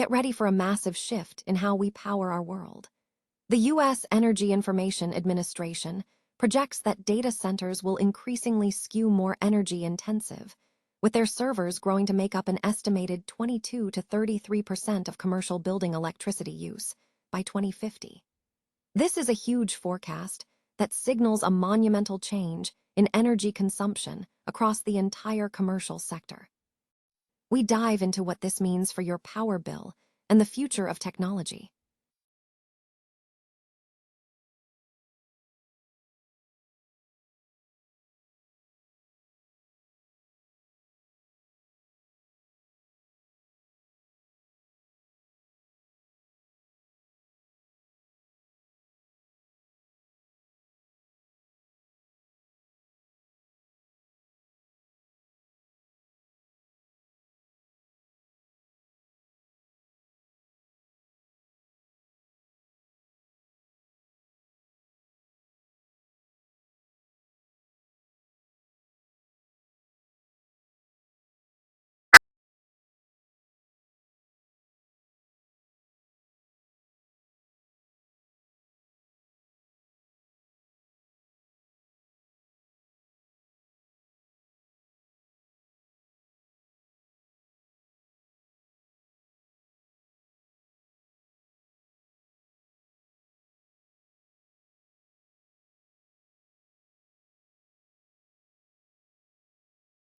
Get ready for a massive shift in how we power our world. The U.S. Energy Information Administration projects that data centers will increasingly skew more energy-intensive, with their servers growing to make up an estimated 22 to 33% of commercial building electricity use by 2050. This is a huge forecast that signals a monumental change in energy consumption across the entire commercial sector. We dive into what this means for your power bill and the future of technology.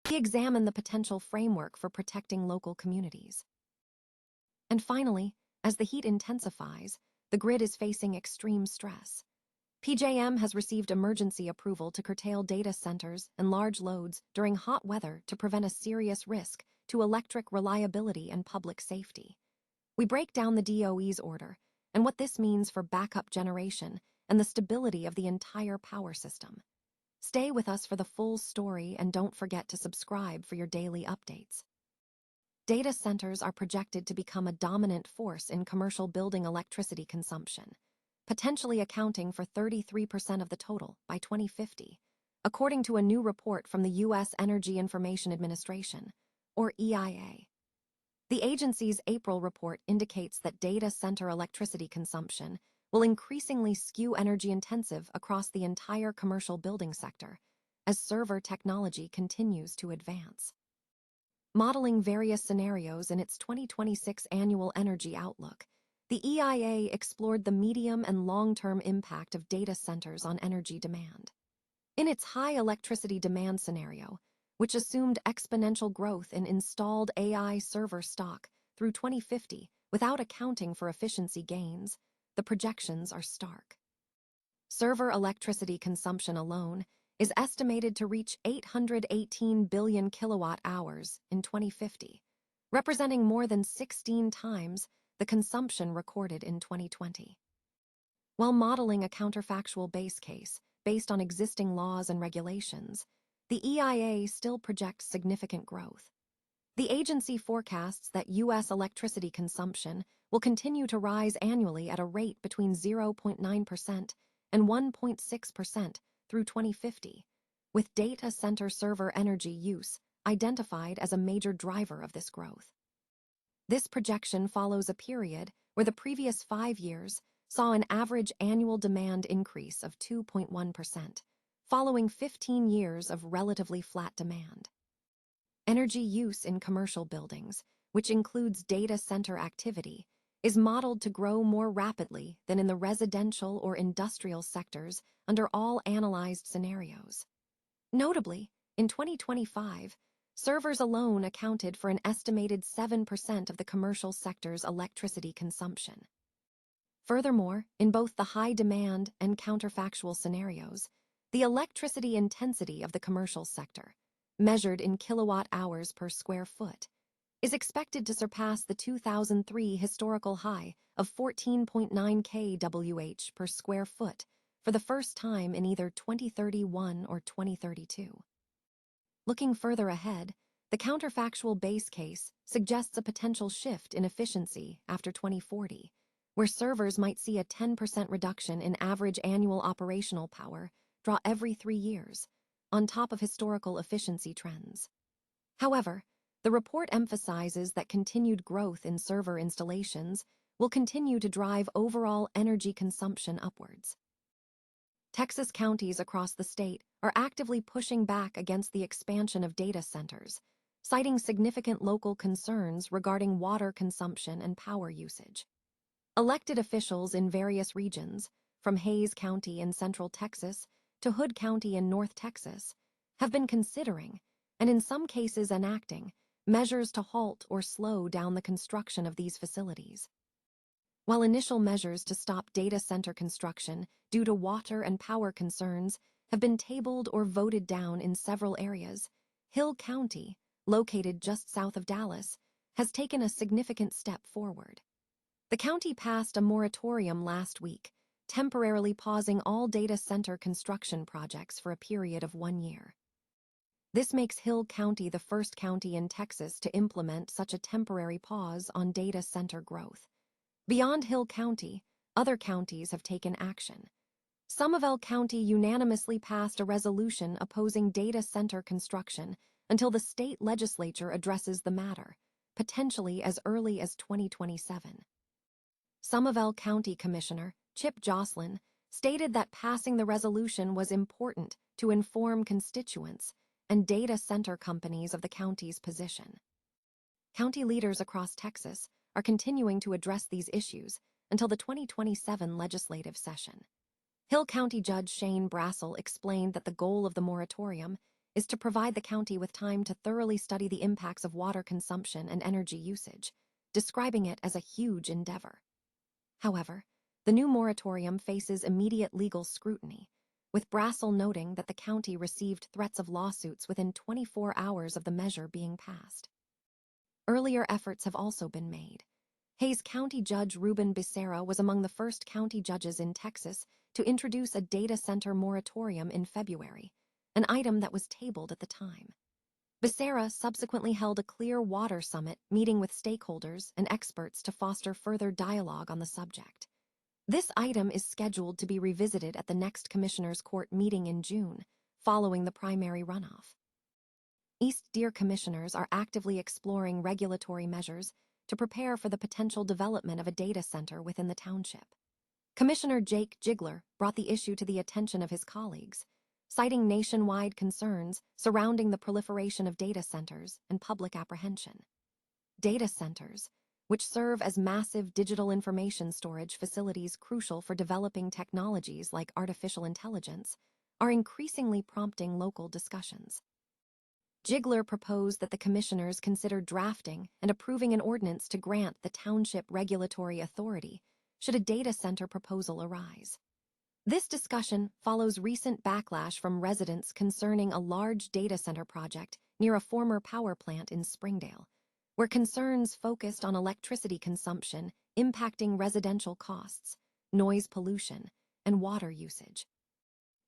We examine the potential framework for protecting local communities. And finally, as the heat intensifies, the grid is facing extreme stress. PJM has received emergency approval to curtail data centers and large loads during hot weather to prevent a serious risk to electric reliability and public safety. We break down the DOE's order and what this means for backup generation and the stability of the entire power system. Stay with us for the full story and don't forget to subscribe for your daily updates. Data centers are projected to become a dominant force in commercial building electricity consumption, potentially accounting for 33% of the total by 2050, according to a new report from the U.S. Energy Information Administration, or EIA. The agency's April report indicates that data center electricity consumption will increasingly skew energy-intensive across the entire commercial building sector as server technology continues to advance. Modeling various scenarios in its 2026 Annual Energy Outlook, the EIA explored the medium and long-term impact of data centers on energy demand. In its high electricity demand scenario, which assumed exponential growth in installed AI server stock through 2050 without accounting for efficiency gains, the projections are stark. Server electricity consumption alone is estimated to reach 818 billion kilowatt-hours in 2050, representing more than 16 times the consumption recorded in 2020. While modeling a counterfactual base case based on existing laws and regulations, the EIA still projects significant growth. The agency forecasts that U.S. electricity consumption will continue to rise annually at a rate between 0.9% and 1.6% through 2050, with data center server energy use identified as a major driver of this growth. This projection follows a period where the previous 5 years saw an average annual demand increase of 2.1%, following 15 years of relatively flat demand. Energy use in commercial buildings, which includes data center activity, is modeled to grow more rapidly than in the residential or industrial sectors under all analyzed scenarios. Notably, in 2025, servers alone accounted for an estimated 7% of the commercial sector's electricity consumption. Furthermore, in both the high demand and counterfactual scenarios, the electricity intensity of the commercial sector, measured in kilowatt-hours per square foot, is expected to surpass the 2003 historical high of 14.9 kWh per square foot for the first time in either 2031 or 2032. Looking further ahead, the counterfactual base case suggests a potential shift in efficiency after 2040, where servers might see a 10% reduction in average annual operational power draw every 3 years, on top of historical efficiency trends. However, The report emphasizes that continued growth in server installations will continue to drive overall energy consumption upwards. Texas counties across the state are actively pushing back against the expansion of data centers, citing significant local concerns regarding water consumption and power usage. Elected officials in various regions, from Hays County in central Texas to Hood County in North Texas, have been considering, and in some cases enacting, measures to halt or slow down the construction of these facilities. While initial measures to stop data center construction due to water and power concerns have been tabled or voted down in several areas, Hill County, located just south of Dallas, has taken a significant step forward. The county passed a moratorium last week, temporarily pausing all data center construction projects for a period of 1 year. This makes Hill County the first county in Texas to implement such a temporary pause on data center growth. Beyond Hill County, other counties have taken action. Somervell County unanimously passed a resolution opposing data center construction until the state legislature addresses the matter, potentially as early as 2027. Somervell County Commissioner Chip Joslin stated that passing the resolution was important to inform constituents and data center companies of the county's position. County leaders across Texas are continuing to address these issues until the 2027 legislative session. Hill County Judge Shane Brassel explained that the goal of the moratorium is to provide the county with time to thoroughly study the impacts of water consumption and energy usage, describing it as a huge endeavor. However, the new moratorium faces immediate legal scrutiny, with Brassel noting that the county received threats of lawsuits within 24 hours of the measure being passed. Earlier efforts have also been made. Hays County Judge Ruben Becerra was among the first county judges in Texas to introduce a data center moratorium in February, an item that was tabled at the time. Becerra subsequently held a Clear Water Summit meeting with stakeholders and experts to foster further dialogue on the subject. This item is scheduled to be revisited at the next Commissioners' Court meeting in June, following the primary runoff. East Deer commissioners are actively exploring regulatory measures to prepare for the potential development of a data center within the township. Commissioner Jake Jigler brought the issue to the attention of his colleagues, citing nationwide concerns surrounding the proliferation of data centers and public apprehension. Data centers, which serve as massive digital information storage facilities crucial for developing technologies like artificial intelligence, are increasingly prompting local discussions. Jigler proposed that the commissioners consider drafting and approving an ordinance to grant the township regulatory authority should a data center proposal arise. This discussion follows recent backlash from residents concerning a large data center project near a former power plant in Springdale, where concerns focused on electricity consumption impacting residential costs, noise pollution, and water usage.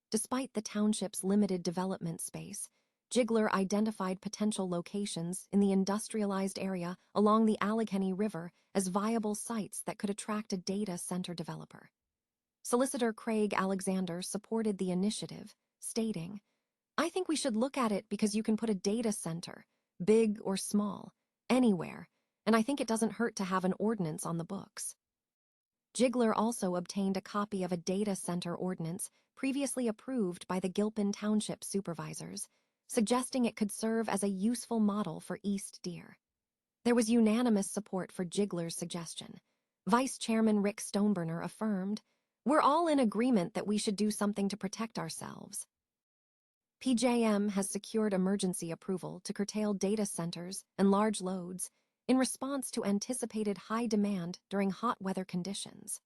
Despite the township's limited development space, Jigler identified potential locations in the industrialized area along the Allegheny River as viable sites that could attract a data center developer. Solicitor Craig Alexander supported the initiative, stating, "I think we should look at it because you can put a data center, big or small, anywhere, and I think it doesn't hurt to have an ordinance on the books." Jigler also obtained a copy of a data center ordinance previously approved by the Gilpin Township supervisors, suggesting it could serve as a useful model for East Deer. There was unanimous support for Jigler's suggestion. Vice Chairman Rick Stoneburner affirmed, "We're all in agreement that we should do something to protect ourselves." PJM has secured emergency approval to curtail data centers and large loads in response to anticipated high demand during hot weather conditions.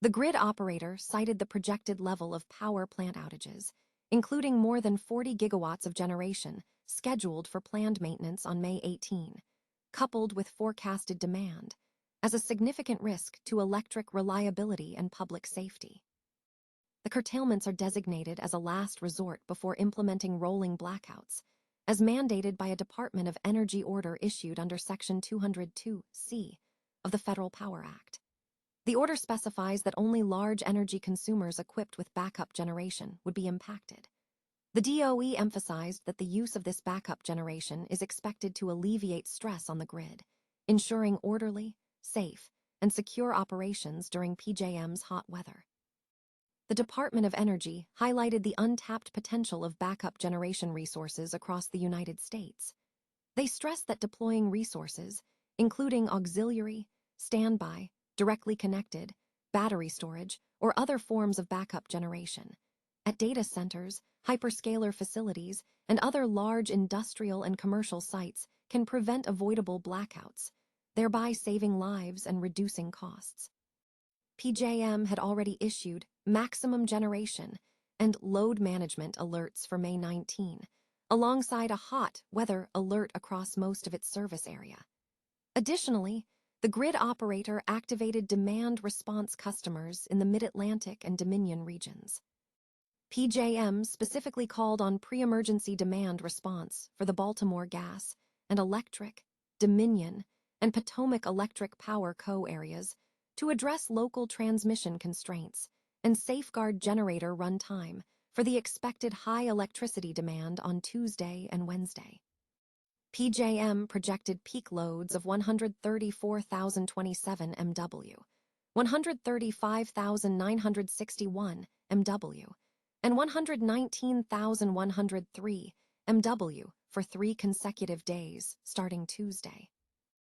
The grid operator cited the projected level of power plant outages, including more than 40 gigawatts of generation scheduled for planned maintenance on May 18, coupled with forecasted demand, as a significant risk to electric reliability and public safety. The curtailments are designated as a last resort before implementing rolling blackouts, as mandated by a Department of Energy order issued under Section 202C of the Federal Power Act. The order specifies that only large energy consumers equipped with backup generation would be impacted. The DOE emphasized that the use of this backup generation is expected to alleviate stress on the grid, ensuring orderly, safe, and secure operations during PJM's hot weather. The Department of Energy highlighted the untapped potential of backup generation resources across the United States. They stressed that deploying resources, including auxiliary, standby, directly connected, battery storage, or other forms of backup generation, at data centers, hyperscaler facilities, and other large industrial and commercial sites can prevent avoidable blackouts, thereby saving lives and reducing costs. PJM had already issued maximum generation and load management alerts for May 19, alongside a hot weather alert across most of its service area. Additionally, the grid operator activated demand response customers in the Mid-Atlantic and Dominion regions. PJM specifically called on pre-emergency demand response for the Baltimore Gas and Electric, Dominion, and Potomac Electric Power Co. areas to address local transmission constraints and safeguard generator runtime for the expected high electricity demand on Tuesday and Wednesday. PJM projected peak loads of 134,027 MW, 135,961 MW, and 119,103 MW for 3 consecutive days starting Tuesday.